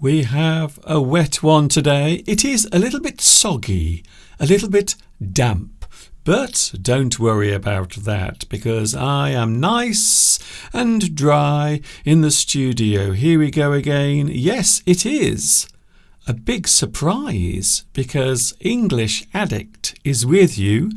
We have a wet one today. It is a little bit soggy, a little bit damp, but don't worry about that because I am nice and dry in the studio. Here we go again. Yes, it is a big surprise because English Addict is with you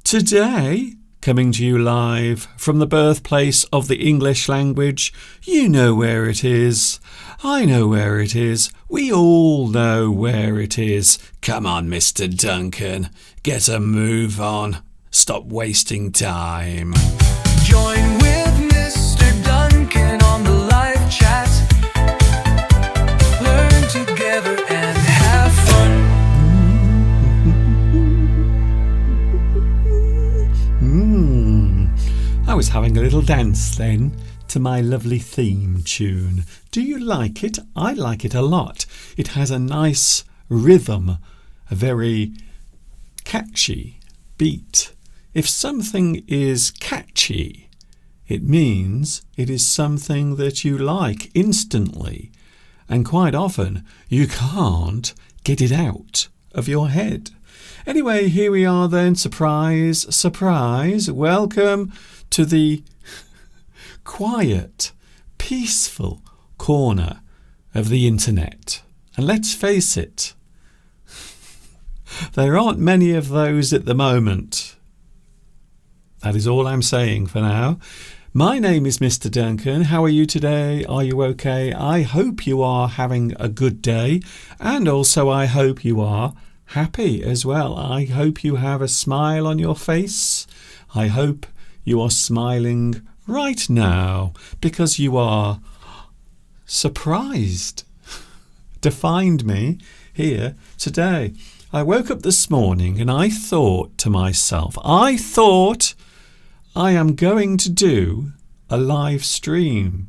today, coming to you live from the birthplace of the English language. You know where it is. I know where it is. We all know where it is. Come on, Mr. Duncan. Get a move on. Stop wasting time. Join with Mr. Duncan on the live chat. Learn together and have fun. I was having a little dance then to my lovely theme tune. Do you like it? I like it a lot. It has a nice rhythm, a very catchy beat. If something is catchy, it means it is something that you like instantly, and quite often you can't get it out of your head. Anyway, here we are then. Surprise, surprise. Welcome to the quiet, peaceful corner of the internet. And let's face it, there aren't many of those at the moment. That is all I'm saying for now. My name is Mr. Duncan. How are you today? Are you okay? I hope you are having a good day, and also I hope you are happy as well. I hope you have a smile on your face. I hope you are smiling right now because you are surprised to find me here today. I woke up this morning and I thought to myself, I am going to do a live stream.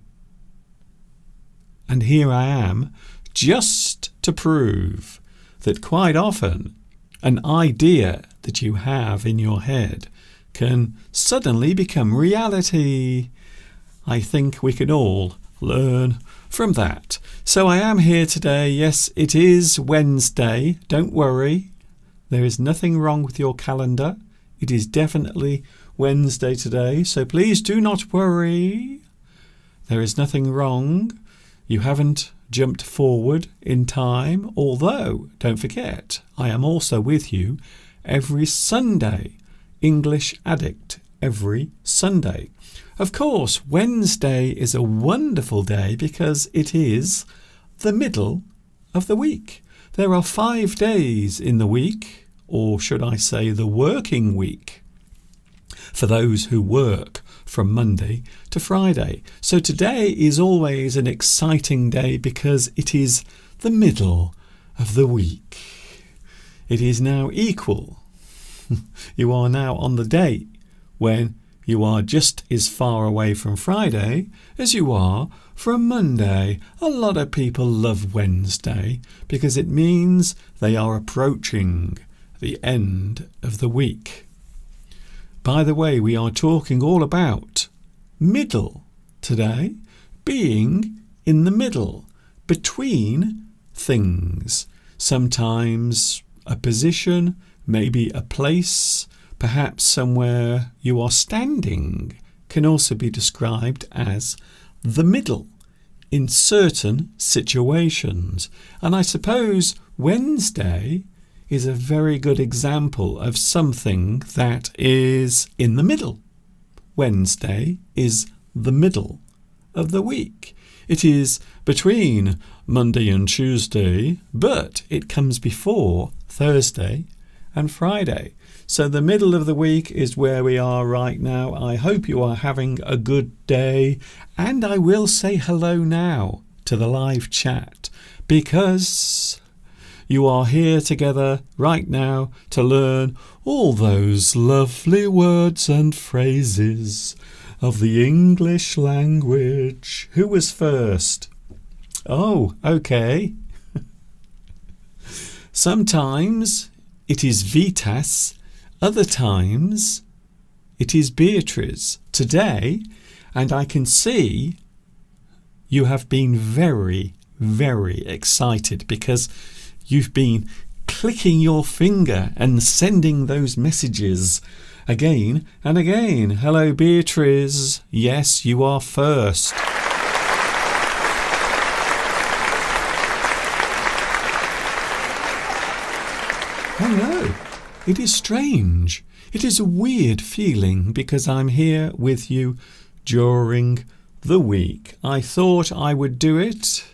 And here I am, just to prove that quite often an idea that you have in your head can suddenly become reality. I think we can all learn from that. So I am here today. Yes, it is Wednesday. Don't worry. There is nothing wrong with your calendar. It is definitely Wednesday today. So please do not worry. There is nothing wrong. You haven't jumped forward in time. Although, don't forget, I am also with you every Sunday. English Addict every Sunday. Of course, Wednesday is a wonderful day because it is the middle of the week. There are 5 days in the week, or should I say the working week, for those who work from Monday to Friday. So today is always an exciting day because it is the middle of the week. It is now equal. You are now on the day when you are just as far away from Friday as you are from Monday. A lot of people love Wednesday because it means they are approaching the end of the week. By the way, we are talking all about middle today, being in the middle, between things. Sometimes a position, maybe a place, perhaps somewhere you are standing, can also be described as the middle in certain situations. And I suppose Wednesday is a very good example of something that is in the middle. Wednesday is the middle of the week. It is between Monday and Tuesday, but it comes before Thursday and Friday. So the middle of the week is where we are right now. I hope you are having a good day. And I will say hello now to the live chat because you are here together right now to learn all those lovely words and phrases of the English language. Who was first? Oh, okay. Sometimes it is Vitas, other times it is Beatrice. Today, and I can see you have been very, very excited because you've been clicking your finger and sending those messages again and again. Hello, Beatrice. Yes, you are first. Hello. It is strange. It is a weird feeling because I'm here with you during the week. I thought I would do it.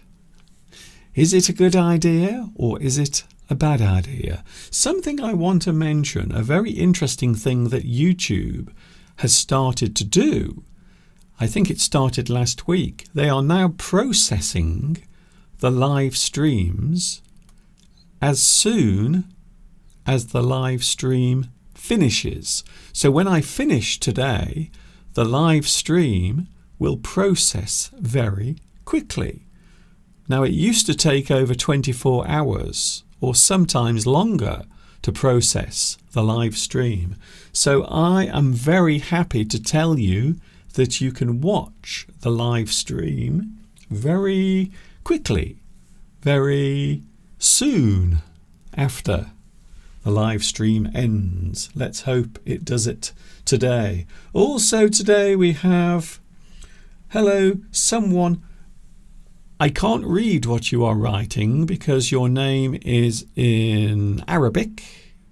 Is it a good idea or is it a bad idea? Something I want to mention, a very interesting thing that YouTube has started to do. I think it started last week. They are now processing the live streams as soon as the live stream finishes. So when I finish today, the live stream will process very quickly. Now, it used to take over 24 hours or sometimes longer to process the live stream. So I am very happy to tell you that you can watch the live stream very quickly, very soon after the live stream ends. Let's hope it does it today. Also today we have, hello, someone. I can't read what you are writing because your name is in Arabic,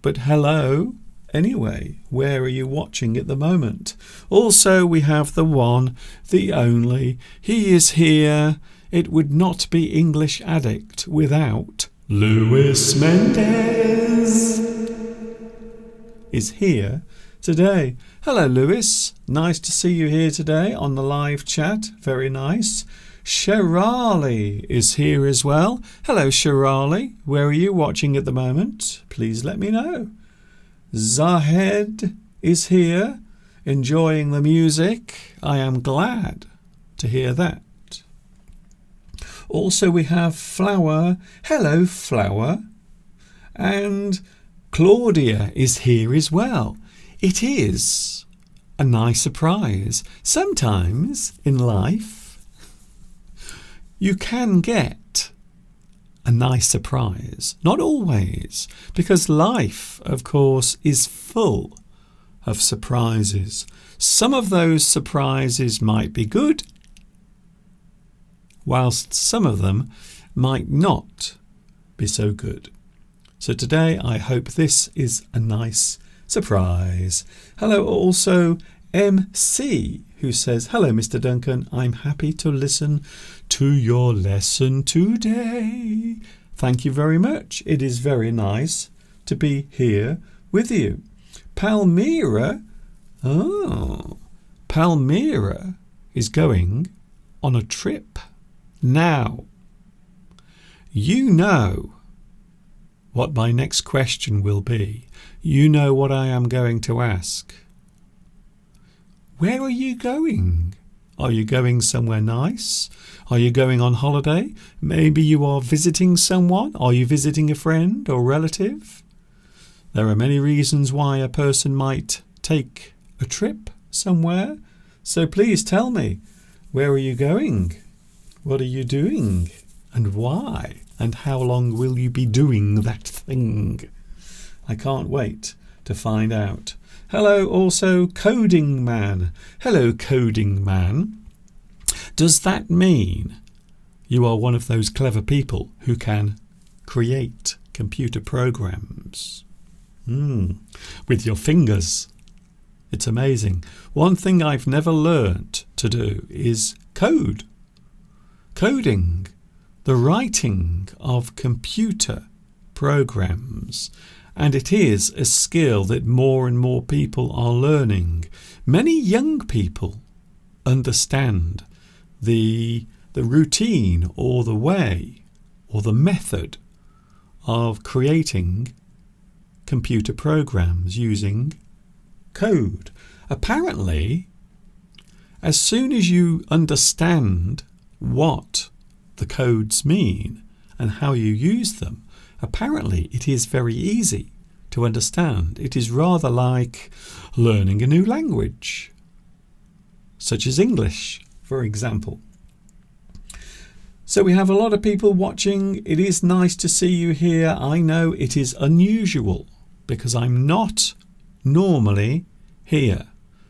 but hello anyway. Where are you watching at the moment? Also we have the one, the only. He is here. It would not be English Addict without Luis Mendez is here today. Hello, Luis. Nice to see you here today on the live chat. Very nice. Sherali is here as well. Hello, Sherali. Where are you watching at the moment? Please let me know. Zahed is here, enjoying the music. I am glad to hear that. Also, we have Flower. Hello, Flower. And Claudia is here as well. It is a nice surprise. Sometimes in life, you can get a nice surprise. Not always, because life, of course, is full of surprises. Some of those surprises might be good, whilst some of them might not be so good. So today I hope this is a nice surprise. Hello also MC, who says, hello Mr. Duncan, I'm happy to listen to your lesson today. Thank you very much. It is very nice to be here with you. Palmyra, Palmyra is going on a trip. Now, you know what my next question will be. You know what I am going to ask. Where are you going? Are you going somewhere nice? Are you going on holiday? Maybe you are visiting someone. Are you visiting a friend or relative? There are many reasons why a person might take a trip somewhere. So please tell me, where are you going? What are you doing? And why? And how long will you be doing that thing? I can't wait to find out. Hello also Coding Man. Hello Coding Man. Does that mean you are one of those clever people who can create computer programs? With your fingers. It's amazing. One thing I've never learnt to do is code. Coding. The writing of computer programs. And it is a skill that more and more people are learning. Many young people understand the routine or the way or the method of creating computer programs using code. Apparently, as soon as you understand what the codes mean and how you use them, apparently it is very easy to understand. It is rather like learning a new language, such as English, for example. So we have a lot of people watching. It is nice to see you here. I know it is unusual because I'm not normally here.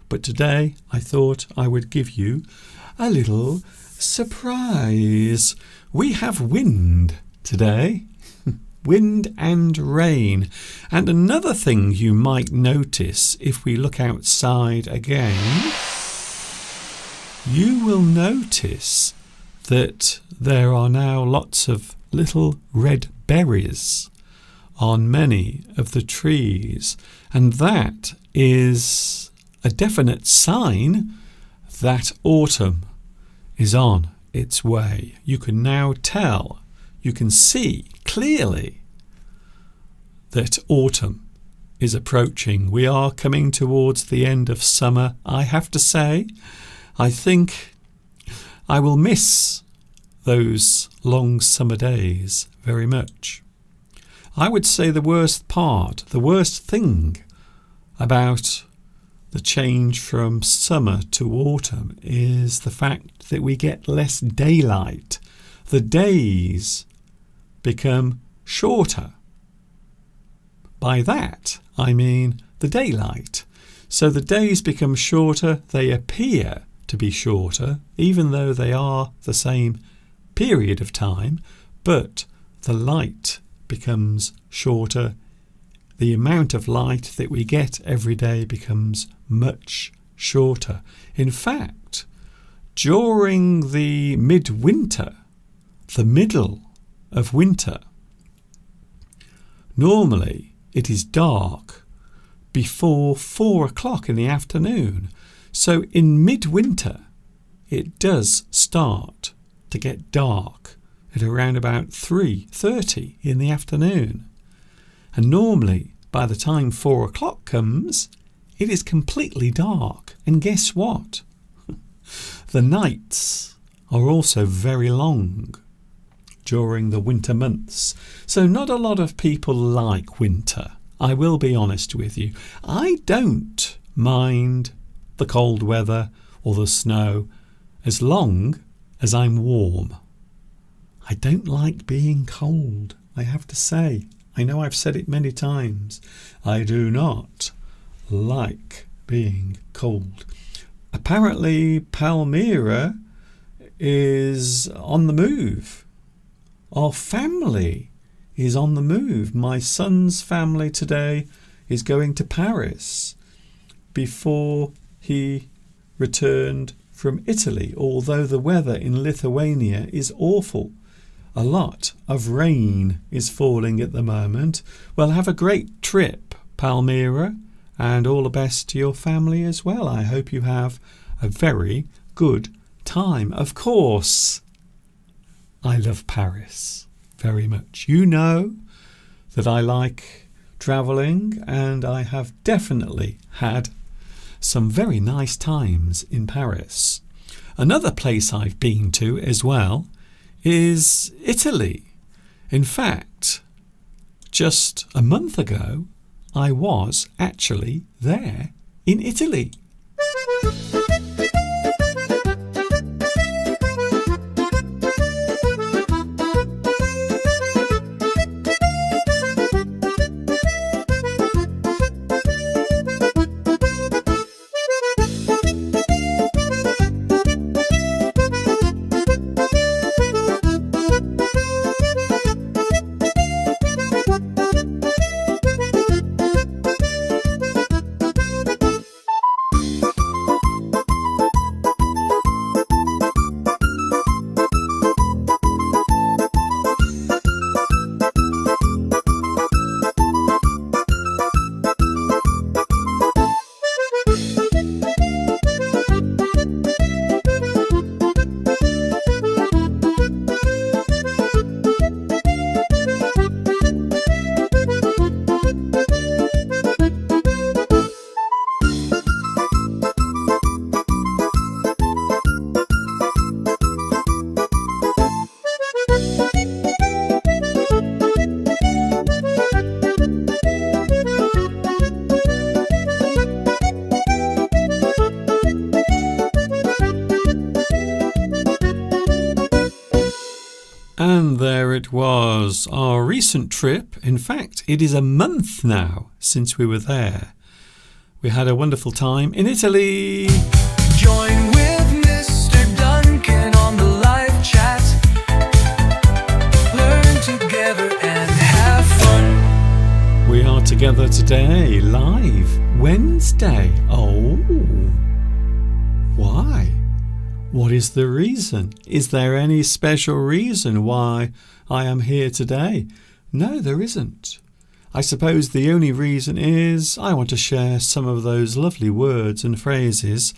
But today I thought I would give you a little surprise. We have wind today. Wind and rain. And another thing you might notice if we look outside again, you will notice that there are now lots of little red berries on many of the trees, and that is a definite sign that autumn is on its way. You can now tell, you can see clearly that autumn is approaching. We are coming towards the end of summer. I have to say, I think I will miss those long summer days very much. I would say the worst thing about the change from summer to autumn is the fact that we get less daylight. The days become shorter. By that, I mean the daylight. So the days become shorter, they appear to be shorter, even though they are the same period of time, but the light becomes shorter. The amount of light that we get every day becomes much shorter. In fact, during the midwinter, the middle of winter, normally it is dark before 4 o'clock in the afternoon. So in midwinter, it does start to get dark at around about 3:30 in the afternoon. And normally, by the time 4 o'clock comes, it is completely dark. And guess what? The nights are also very long during the winter months. So not a lot of people like winter. I will be honest with you. I don't mind the cold weather or the snow as long as I'm warm. I don't like being cold, I have to say. I know I've said it many times. I do not like being cold. Apparently Palmyra is on the move. Our family is on the move. My son's family today is going to Paris before he returned from Italy, although the weather in Lithuania is awful. A lot of rain is falling at the moment. Well, have a great trip, Palmyra, and all the best to your family as well. I hope you have a very good time. Of course, I love Paris very much. You know that I like travelling, and I have definitely had some very nice times in Paris. Another place I've been to as well is Italy. In fact, just a month ago, I was actually there in Italy. recent trip. In fact, it is a month now since we were there. We had a wonderful time in Italy. Join with Mr. Duncan on the live chat. Learn together and have fun. We are together today, live, Wednesday. Oh, why? What is the reason? Is there any special reason why I am here today? No, there isn't. I suppose the only reason is I want to share some of those lovely words and phrases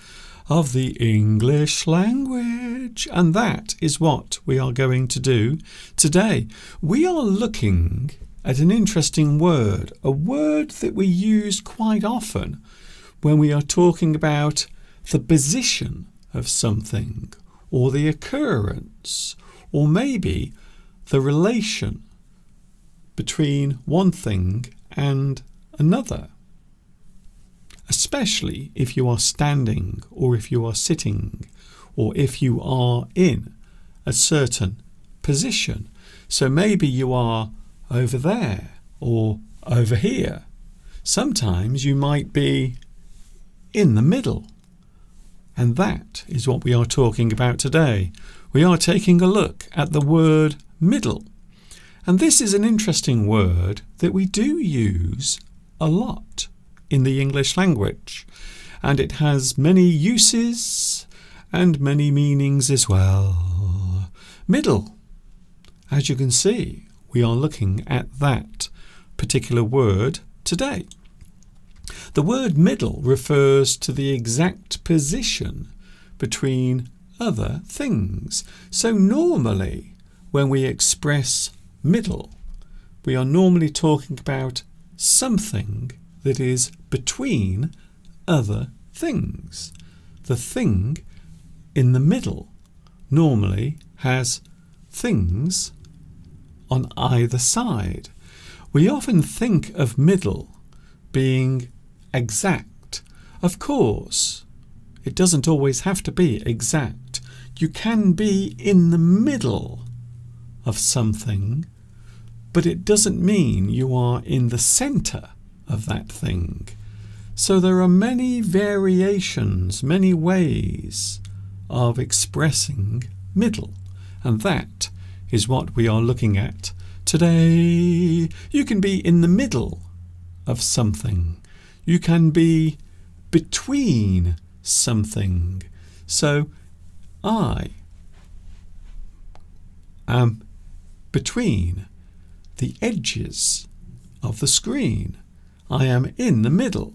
of the English language. And that is what we are going to do today. We are looking at an interesting word, a word that we use quite often when we are talking about the position of something, or the occurrence, or maybe the relation between one thing and another, especially if you are standing, or if you are sitting, or if you are in a certain position. So maybe you are over there or over here. Sometimes you might be in the middle. And that is what we are talking about today. We are taking a look at the word middle. And this is an interesting word that we do use a lot in the English language. And it has many uses and many meanings as well. Middle. As you can see, we are looking at that particular word today. The word middle refers to the exact position between other things. So normally, when we express middle, we are normally talking about something that is between other things. The thing in the middle normally has things on either side. We often think of middle being exact. Of course, it doesn't always have to be exact. You can be in the middle of something, but it doesn't mean you are in the centre of that thing. So there are many variations, many ways of expressing middle, and that is what we are looking at today. You can be in the middle of something. You can be between something. So I am between the edges of the screen. I am in the middle.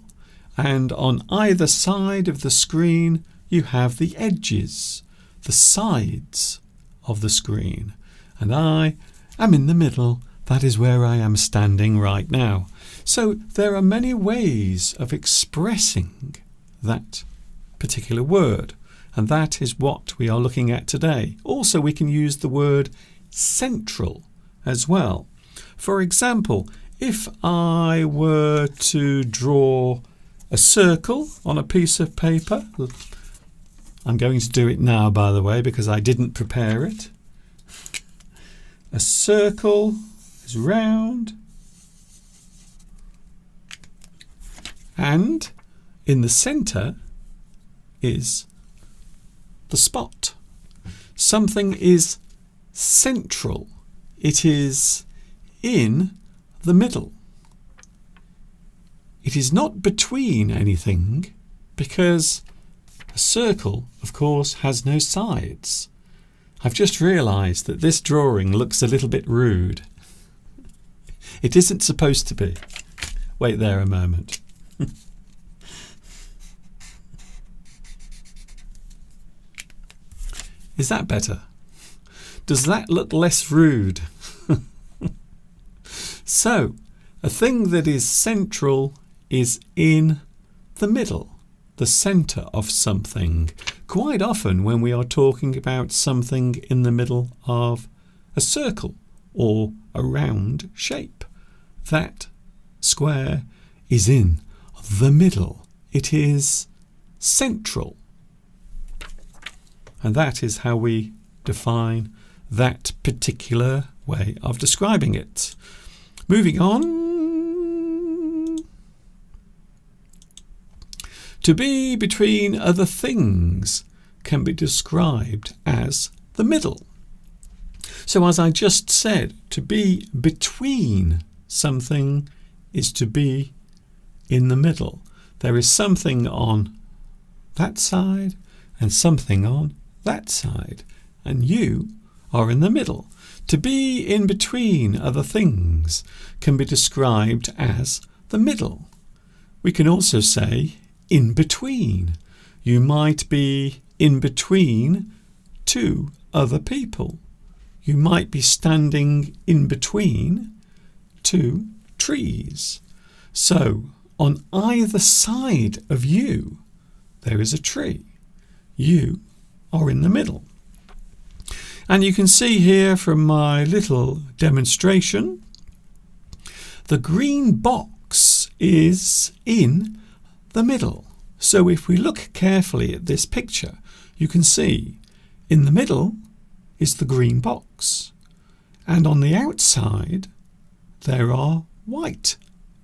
And on either side of the screen you have the edges, the sides of the screen. And I am in the middle. That is where I am standing right now. So there are many ways of expressing that particular word, and that is what we are looking at today. Also, we can use the word central as well. For example, if I were to draw a circle on a piece of paper, I'm going to do it now, by the way, because I didn't prepare it. A circle is round, and in the centre is the spot. Something is central. It is in the middle. It is not between anything, because a circle, of course, has no sides. I've just realised that this drawing looks a little bit rude. It isn't supposed to be. Wait there a moment. Is that better? Does that look less rude? So, a thing that is central is in the middle, the centre of something. Quite often when we are talking about something in the middle of a circle or a round shape, that square is in the middle. It is central. And that is how we define that particular way of describing it. Moving on. To be between other things can be described as the middle. So as I just said, to be between something is to be in the middle. There is something on that side and something on that side, and you are in the middle. To be in between other things can be described as the middle. We can also say in between. You might be in between two other people. You might be standing in between two trees. So, on either side of you, there is a tree. You are in the middle. And you can see here from my little demonstration, the green box is in the middle. So if we look carefully at this picture, you can see in the middle is the green box, and on the outside there are white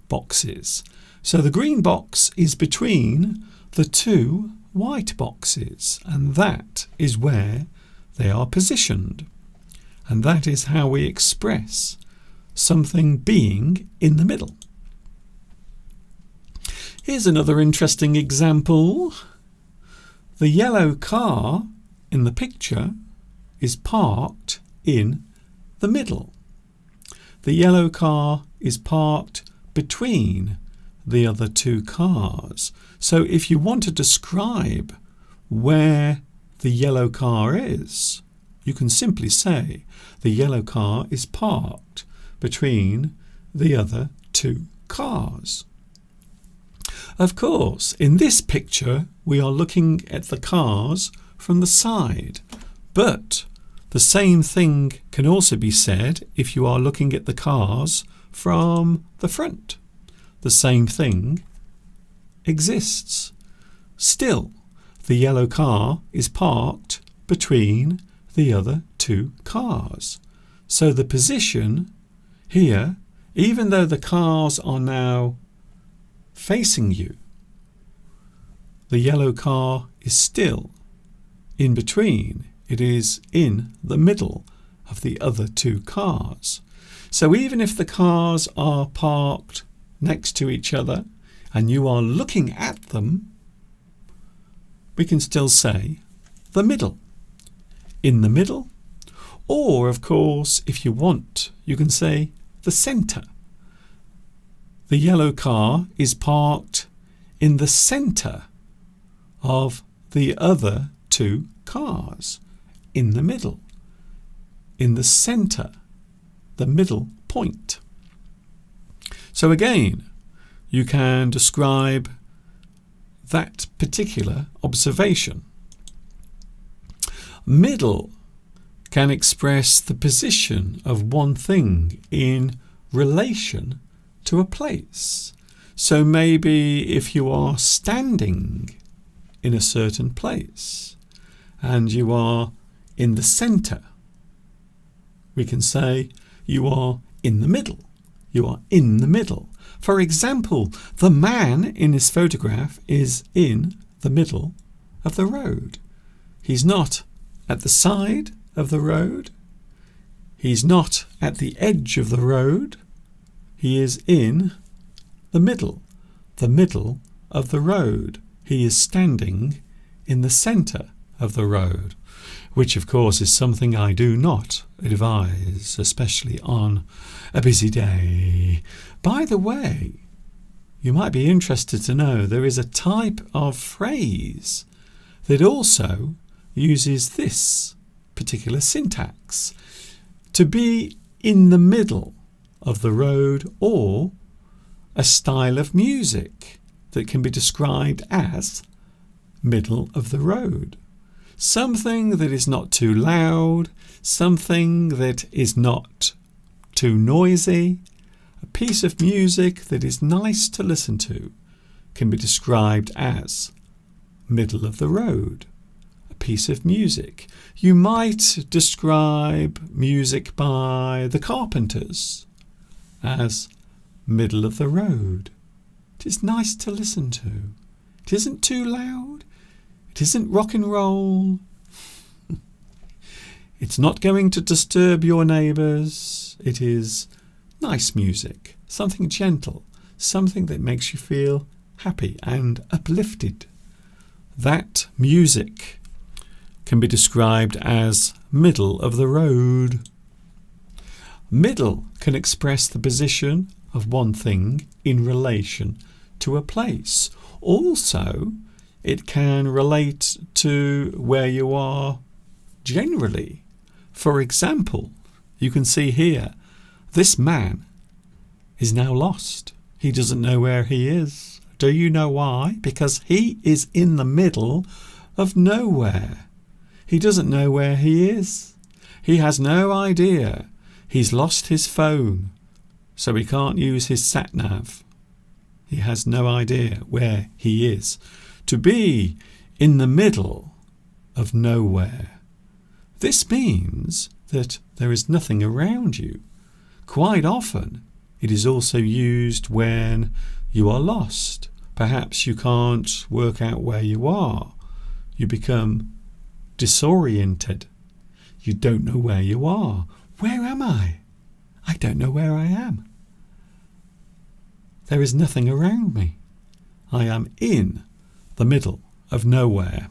boxes. So the green box is between the two white boxes, and that is where they are positioned. And that is how we express something being in the middle. Here's another interesting example. The yellow car in the picture is parked in the middle. The yellow car is parked between the other two cars. So if you want to describe where the yellow car is, you can simply say the yellow car is parked between the other two cars. Of course, in this picture, we are looking at the cars from the side, but the same thing can also be said if you are looking at the cars from the front. The same thing exists. Still, the yellow car is parked between the other two cars. So the position here, even though the cars are now facing you, the yellow car is still in between. It is in the middle of the other two cars. So even if the cars are parked next to each other and you are looking at them, we can still say the middle. In the middle. Or, of course, if you want, you can say the centre. The yellow car is parked in the centre of the other two cars. In the middle. In the centre. The middle point. So again, you can describe that particular observation. Middle can express the position of one thing in relation to a place. So maybe if you are standing in a certain place and you are in the centre, we can say you are in the middle. You are in the middle. For example, the man in this photograph is in the middle of the road. He's not at the side of the road. He's not at the edge of the road. He is in the middle of the road. He is standing in the centre of the road, which of course is something I do not advise, especially on a busy day. By the way, you might be interested to know there is a type of phrase that also uses this particular syntax: to be in the middle of the road, or a style of music that can be described as middle of the road. Something that is not too loud, something that is not too noisy, a piece of music that is nice to listen to can be described as middle of the road. A piece of music. You might describe music by the Carpenters as middle of the road. It is nice to listen to. It isn't too loud. It isn't rock and roll. It's not going to disturb your neighbours. It is nice music, something gentle, something that makes you feel happy and uplifted. That music can be described as middle of the road. Middle can express the position of one thing in relation to a place. Also, it can relate to where you are generally. For example, you can see here, this man is now lost. He doesn't know where he is. Do you know why? Because he is in the middle of nowhere. He doesn't know where he is. He has no idea. He's lost his phone, so he can't use his sat-nav. He has no idea where he is. To be in the middle of nowhere. This means that there is nothing around you. Quite often, it is also used when you are lost. Perhaps you can't work out where you are. You become disoriented. You don't know where you are. Where am I? I don't know where I am. There is nothing around me. I am in the middle of nowhere.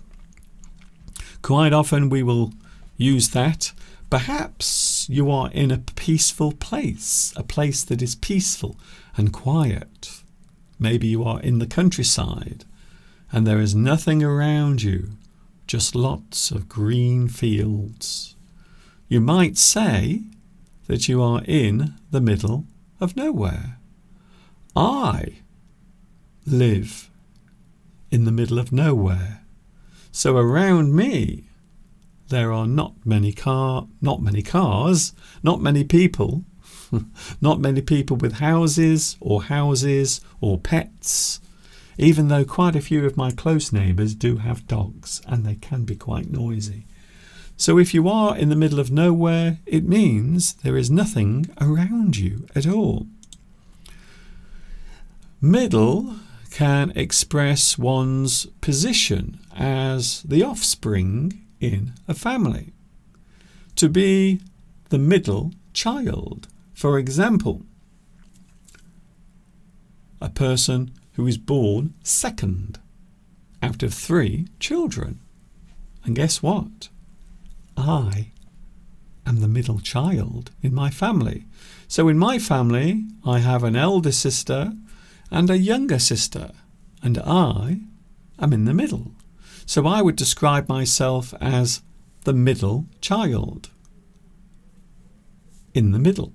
Quite often we will use that. Perhaps you are in a peaceful place, a place that is peaceful and quiet. Maybe you are in the countryside and there is nothing around you, just lots of green fields. You might say that you are in the middle of nowhere. I live in the middle of nowhere. So around me there are not many cars, not many people, not many people with houses or pets, even though quite a few of my close neighbours do have dogs and they can be quite noisy. So if you are in the middle of nowhere, it means there is nothing around you at all. Middle can express one's position as the offspring in a family. To be the middle child, for example, a person who is born second out of 3 children. And guess what? I am the middle child in my family. So in my family, I have an elder sister and a younger sister, and I am in the middle. So I would describe myself as the middle child. In the middle.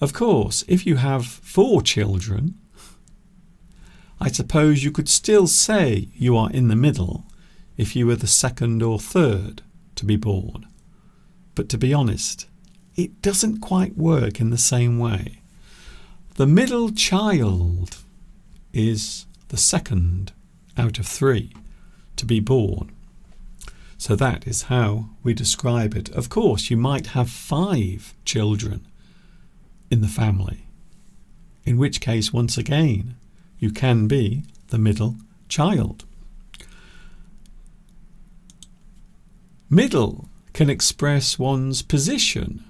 Of course, if you have 4 children, I suppose you could still say you are in the middle if you were the second or third to be born. But to be honest, it doesn't quite work in the same way. The middle child is the second out of 3 to be born. So that is how we describe it. Of course, you might have 5 children in the family, in which case, once again, you can be the middle child. Middle can express one's position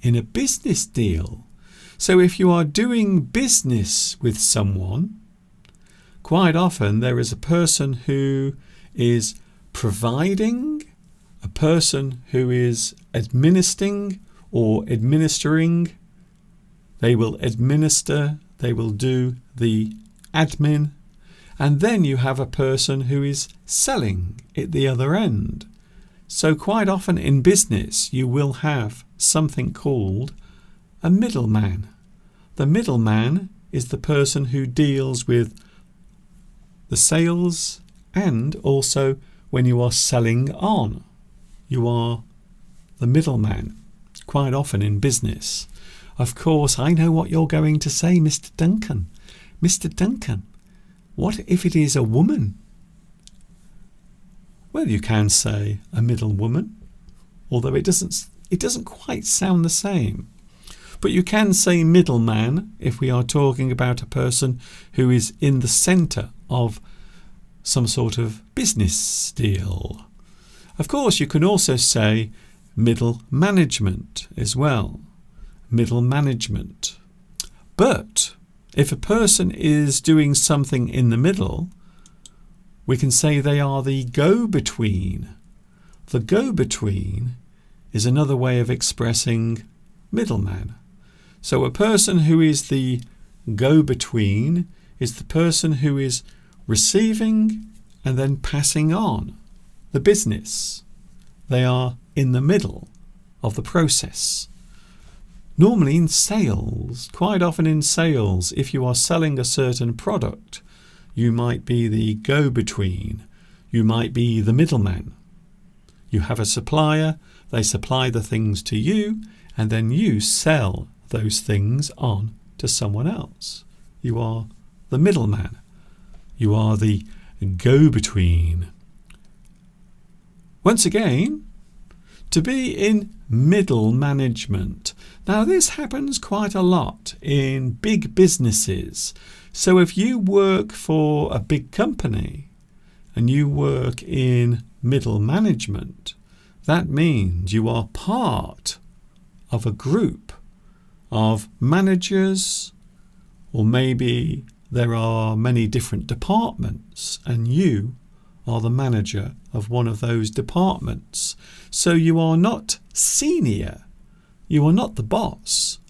in a business deal. So if you are doing business with someone, quite often there is a person who is providing, a person who is administering or administering. They will administer, they will do the admin, and then you have a person who is selling at the other end. So quite often in business you will have something called a middleman. The middleman is the person who deals with the sales and also when you are selling on. You are the middleman quite often in business. Of course, I know what you're going to say, Mr. Duncan. Mr. Duncan, what if it is a woman? Well, you can say a middle woman, although it doesn't quite sound the same. But you can say middleman if we are talking about a person who is in the centre of some sort of business deal. Of course, you can also say middle management as well. Middle management. But if a person is doing something in the middle, we can say they are the go-between. The go-between is another way of expressing middleman. So a person who is the go-between is the person who is receiving and then passing on the business. They are in the middle of the process. Normally in sales, quite often in sales, if you are selling a certain product, you might be the go-between. You might be the middleman. You have a supplier, they supply the things to you, and then you sell those things on to someone else. You are the middleman. You are the go-between. Once again, to be in middle management. Now this happens quite a lot in big businesses. So if you work for a big company and you work in middle management, that means you are part of a group of managers, or maybe there are many different departments and you are the manager of one of those departments. So you are not senior, you are not the boss,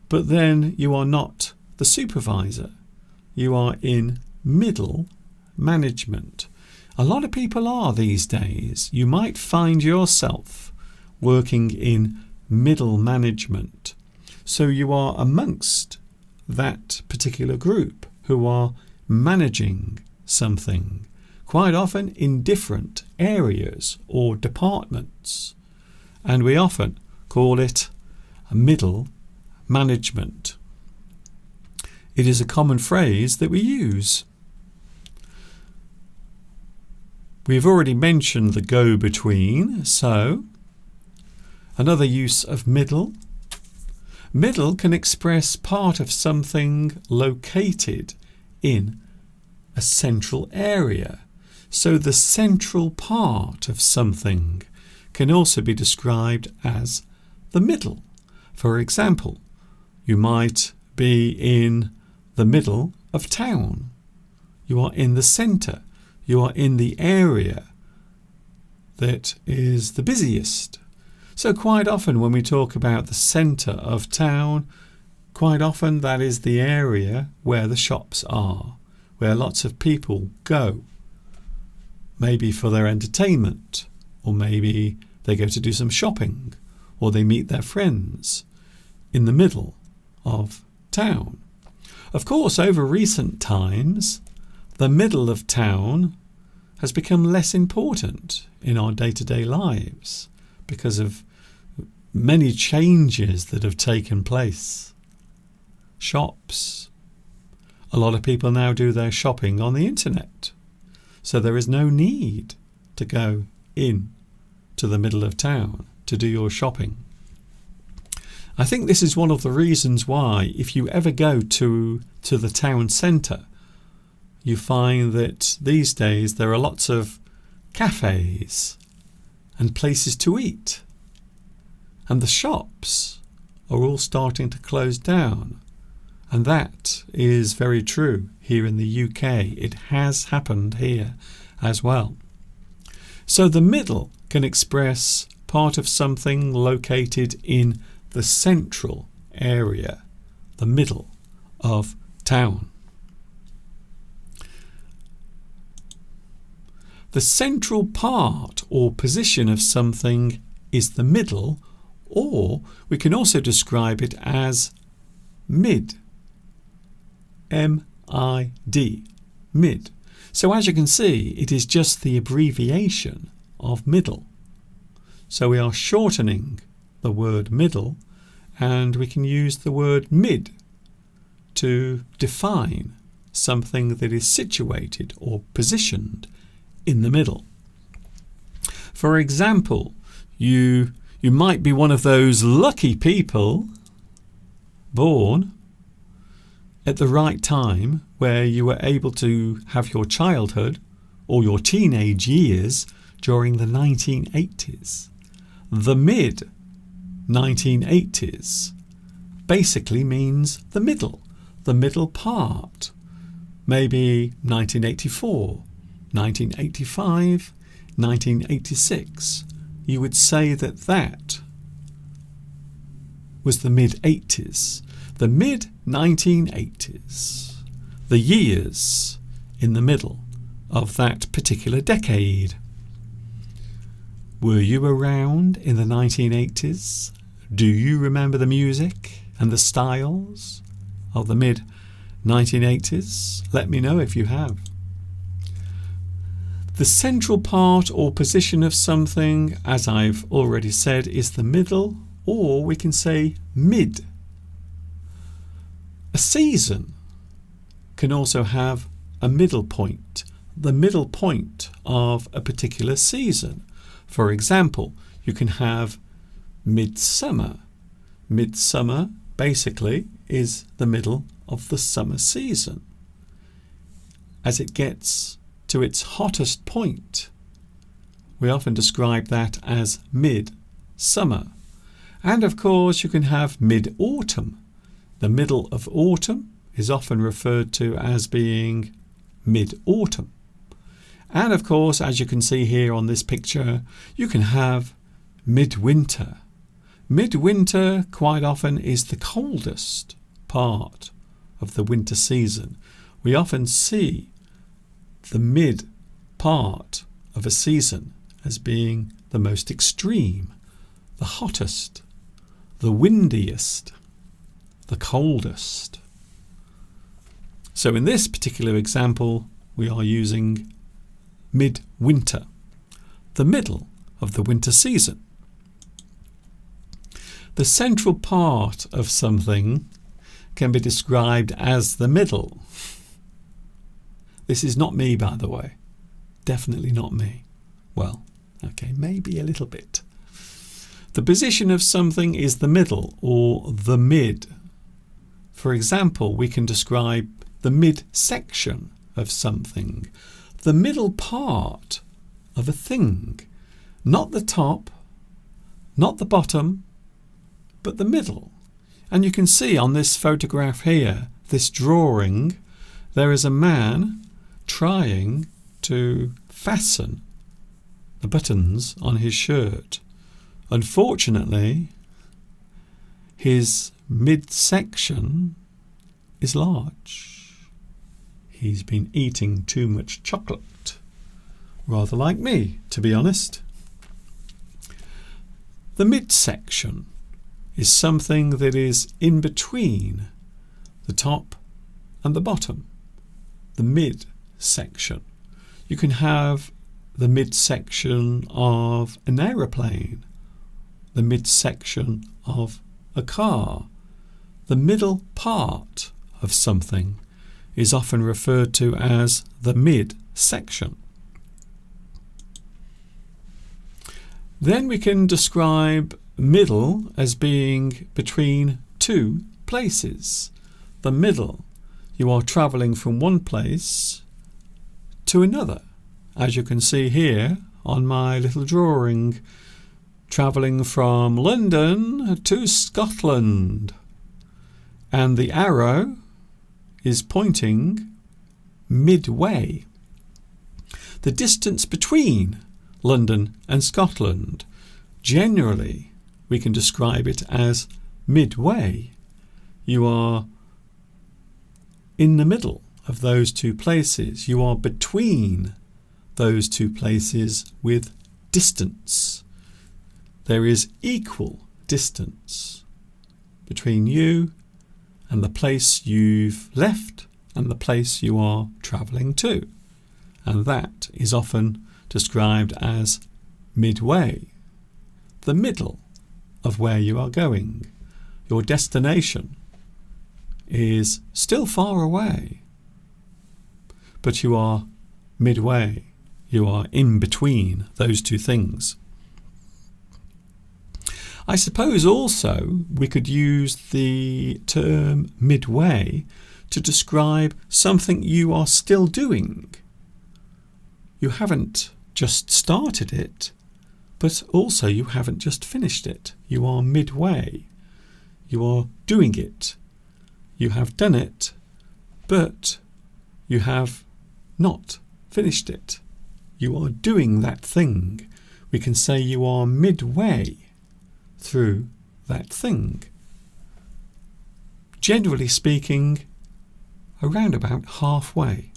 but then you are not the supervisor. You are in middle management. A lot of people are these days. You might find yourself working in middle management. So you are amongst that particular group who are managing something, quite often in different areas or departments. And we often call it a middle management. It is a common phrase that we use. We've already mentioned the go-between, so another use of middle. Middle can express part of something located in a central area. So the central part of something can also be described as the middle. For example, you might be in the middle of town. You are in the centre. You are in the area that is the busiest. So quite often when we talk about the centre of town, quite often that is the area where the shops are, where lots of people go, maybe for their entertainment, or maybe they go to do some shopping, or they meet their friends in the middle of town. Of course, over recent times, the middle of town has become less important in our day-to-day lives because of many changes that have taken place. Shops. A lot of people now do their shopping on the internet. So there is no need to go in to the middle of town to do your shopping. I think this is one of the reasons why if you ever go to the town centre, you find that these days there are lots of cafes and places to eat. And the shops are all starting to close down. And that is very true here in the UK. It has happened here as well. So the middle can express part of something located in the central area, the middle of town. The central part or position of something is the middle, or we can also describe it as mid. M-I-D, mid. So as you can see, it is just the abbreviation of middle. So we are shortening the word middle, and we can use the word mid to define something that is situated or positioned in the middle. For example, you might be one of those lucky people born at the right time where you were able to have your childhood or your teenage years during the 1980s. The mid-1980s basically means the middle part. Maybe 1984, 1985, 1986. You would say that was the mid-80s. The mid-1980s. The years in the middle of that particular decade. Were you around in the 1980s? Do you remember the music and the styles of the mid-1980s? Let me know if you have. The central part or position of something, as I've already said, is the middle, or we can say mid. A season can also have a middle point, the middle point of a particular season. For example, you can have midsummer. Midsummer basically is the middle of the summer season. As it gets to its hottest point, we often describe that as mid-summer. And of course you can have mid-autumn. The middle of autumn is often referred to as being mid-autumn. And of course, as you can see here on this picture, you can have midwinter. Midwinter quite often is the coldest part of the winter season. We often see the mid part of a season as being the most extreme, the hottest, the windiest, the coldest. So in this particular example, we are using midwinter, the middle of the winter season. The central part of something can be described as the middle. This is not me, by the way. Definitely not me. Well, okay, maybe a little bit. The position of something is the middle or the mid. For example, we can describe the midsection of something, the middle part of a thing, not the top, not the bottom, but the middle. And you can see on this photograph here, this drawing, there is a man trying to fasten the buttons on his shirt. Unfortunately, his midsection is large. He's been eating too much chocolate. Rather like me, to be honest. The midsection is something that is in between the top and the bottom. The midsection. You can have the midsection of an aeroplane, the midsection of a car. The middle part of something is often referred to as the midsection. Then we can describe middle as being between two places. The middle, you are travelling from one place to another. As you can see here on my little drawing, travelling from London to Scotland. And the arrow is pointing midway. The distance between London and Scotland, generally we can describe it as midway. You are in the middle of those two places. You are between those two places with distance. There is equal distance between you and the place you've left and the place you are travelling to. And that is often described as midway, the middle of where you are going. Your destination is still far away, but you are midway You are in between those two things. I suppose also we could use the term midway to describe something you are still doing. You haven't just started it, but also you haven't just finished it. You are midway. You are doing it. You have done it, but you have not finished it. You are doing that thing. We can say you are midway through that thing. Generally speaking, around about halfway.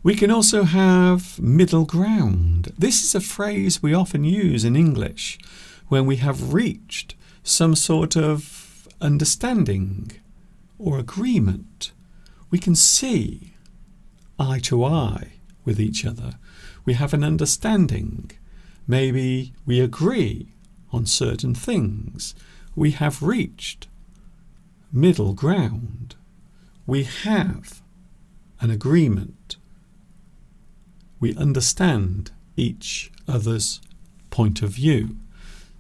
We can also have middle ground. This is a phrase we often use in English when we have reached some sort of understanding or agreement. We can see eye to eye with each other. We have an understanding. Maybe we agree on certain things. We have reached middle ground. We have an agreement. We understand each other's point of view.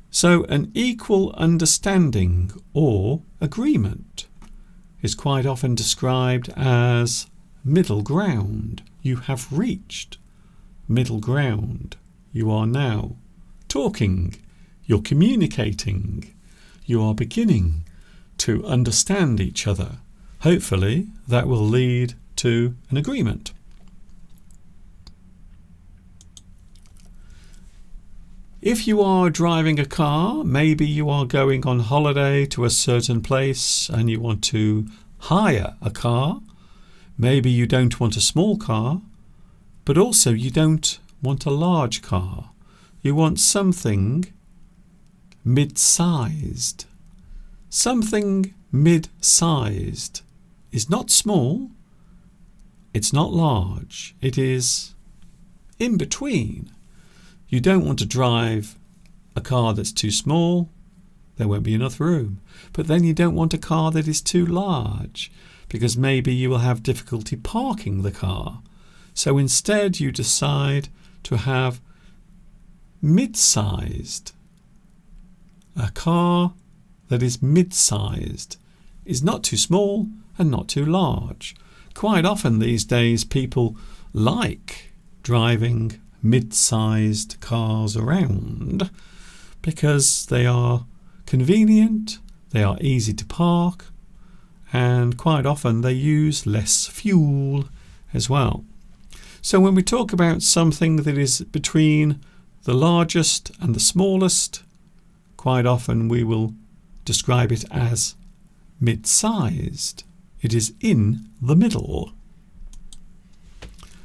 So an equal understanding or agreement is quite often described as middle ground. You have reached middle ground. You are now talking. You're communicating. You are beginning to understand each other. Hopefully that will lead to an agreement. If you are driving a car, maybe you are going on holiday to a certain place and you want to hire a car. Maybe you don't want a small car, but also you don't want a large car. You want something mid-sized. Something mid-sized is not small, it's not large, it is in between. You don't want to drive a car that's too small, there won't be enough room. But then you don't want a car that is too large, because maybe you will have difficulty parking the car. So instead you decide to have mid-sized. A car that is mid-sized is not too small and not too large. Quite often these days people like driving mid-sized cars around because they are convenient, they are easy to park, and quite often they use less fuel as well. So when we talk about something that is between the largest and the smallest, quite often we will describe it as mid-sized. It is in the middle.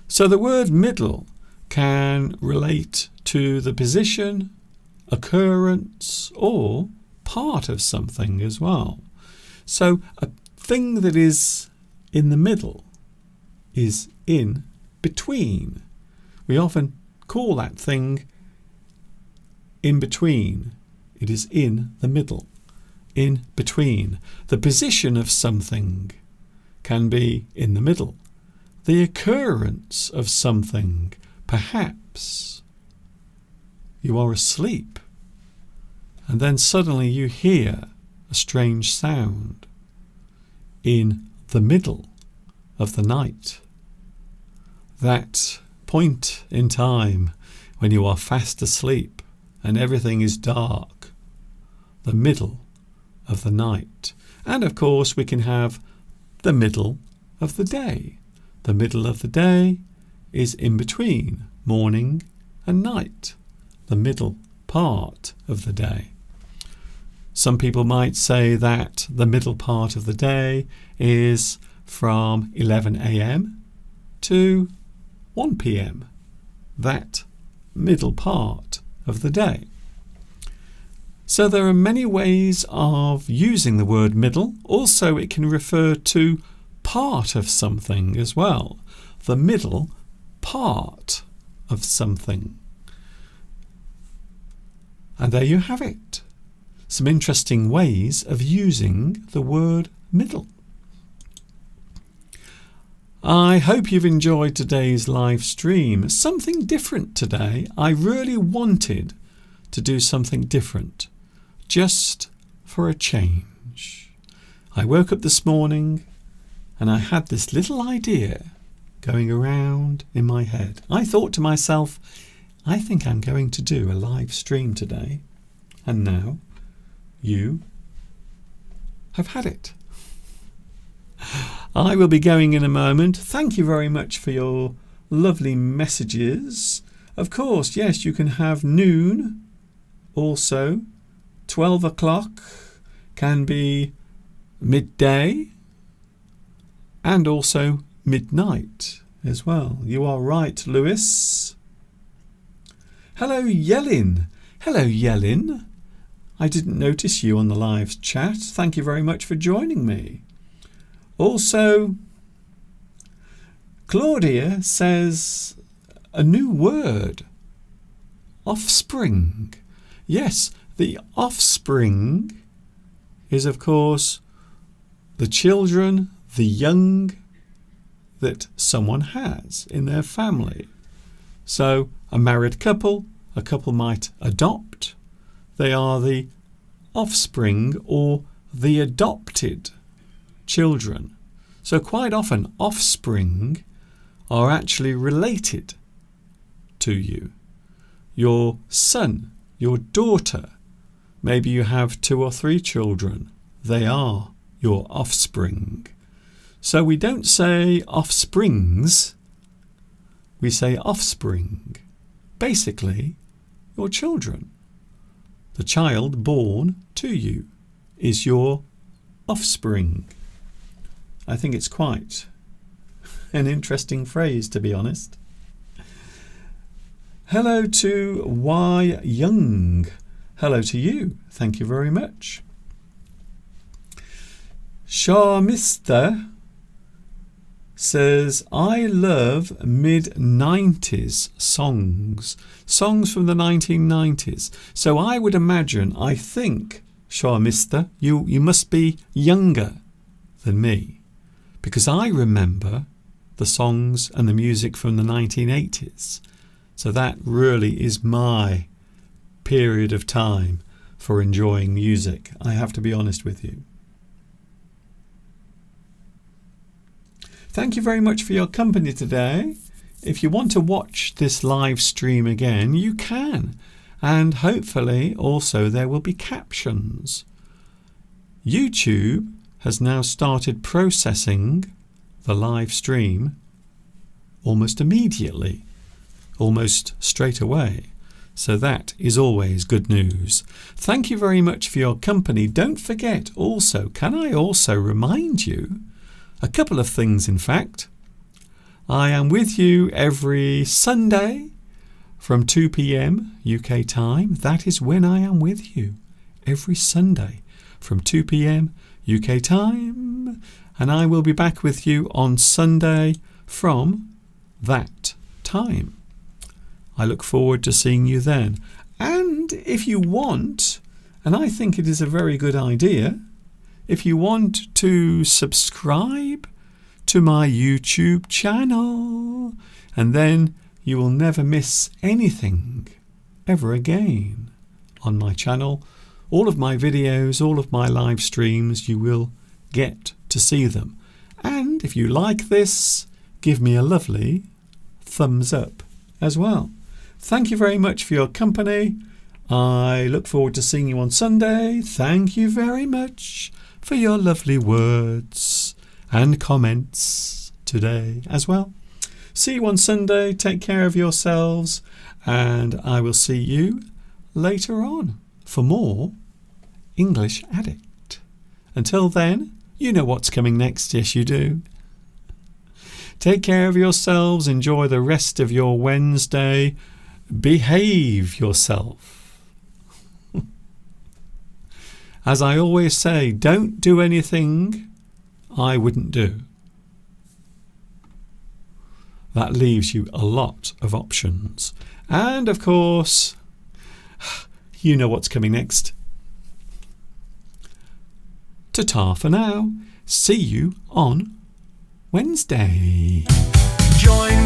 So the word middle can relate to the position, occurrence, or part of something as well. So a thing that is in the middle is in between. We often call that thing in between. It is in the middle, in between. The position of something can be in the middle. The occurrence of something, perhaps you are asleep and then suddenly you hear a strange sound in the middle of the night. That point in time when you are fast asleep and everything is dark, the middle of the night. And of course we can have the middle of the day. The middle of the day is in between morning and night, the middle part of the day. Some people might say that the middle part of the day is from 11 a.m. to 1 p.m. That middle part of the day. So there are many ways of using the word middle. Also, it can refer to part of something as well. The middle part of something. And there you have it. Some interesting ways of using the word middle. I hope you've enjoyed today's live stream. Something different today. I really wanted to do something different, just for a change. I woke up this morning and I had this little idea going around in my head. I thought to myself, I think I'm going to do a live stream today. And now you have had it. I will be going in a moment. Thank you very much for your lovely messages. Of course, yes, you can have noon also. 12 o'clock can be midday and also midnight as well. You are right, Lewis. Hello, Yelin. Hello, Yelin. I didn't notice you on the live chat. Thank you very much for joining me. Also, Claudia says a new word. Offspring. Yes, the offspring is, of course, the children, the young that someone has in their family. So a married couple, a couple might adopt. They are the offspring or the adopted children. So quite often offspring are actually related to you. Your son, your daughter, maybe you have 2 or 3 children. They are your offspring. So we don't say offsprings, we say offspring. Basically, your children. The child born to you is your offspring. I think it's quite an interesting phrase, to be honest. Hello to Y Young. Hello to you. Thank you very much. Sharmista says, I love mid-90s songs from the 1990s. So I would imagine, I think, Sharmista, you must be younger than me, because I remember the songs and the music from the 1980s. So that really is my period of time for enjoying music. I have to be honest with you. Thank you very much for your company today. If you want to watch this live stream again, you can. And hopefully also there will be captions. YouTube has now started processing the live stream almost immediately, almost straight away. So that is always good news. Thank you very much for your company. Don't forget also, can I also remind you a couple of things, in fact. I am with you every Sunday from 2 p.m. UK time. That is when I am with you. Every Sunday from 2 p.m. UK time. And I will be back with you on Sunday from that time. I look forward to seeing you then. And if you want, and I think it is a very good idea, if you want to subscribe to my YouTube channel, and then you will never miss anything ever again on my channel. All of my videos, all of my live streams, you will get to see them. And if you like this, give me a lovely thumbs up as well. Thank you very much for your company. I look forward to seeing you on Sunday. Thank you very much for your lovely words and comments today as well. See you on Sunday. Take care of yourselves, and I will see you later on for more English Addict. Until then, you know what's coming next. Yes, you do. Take care of yourselves. Enjoy the rest of your Wednesday. Behave yourself. As I always say, don't do anything I wouldn't do. That leaves you a lot of options. And of course, you know what's coming next. Ta-ta for now. See you on Wednesday. Join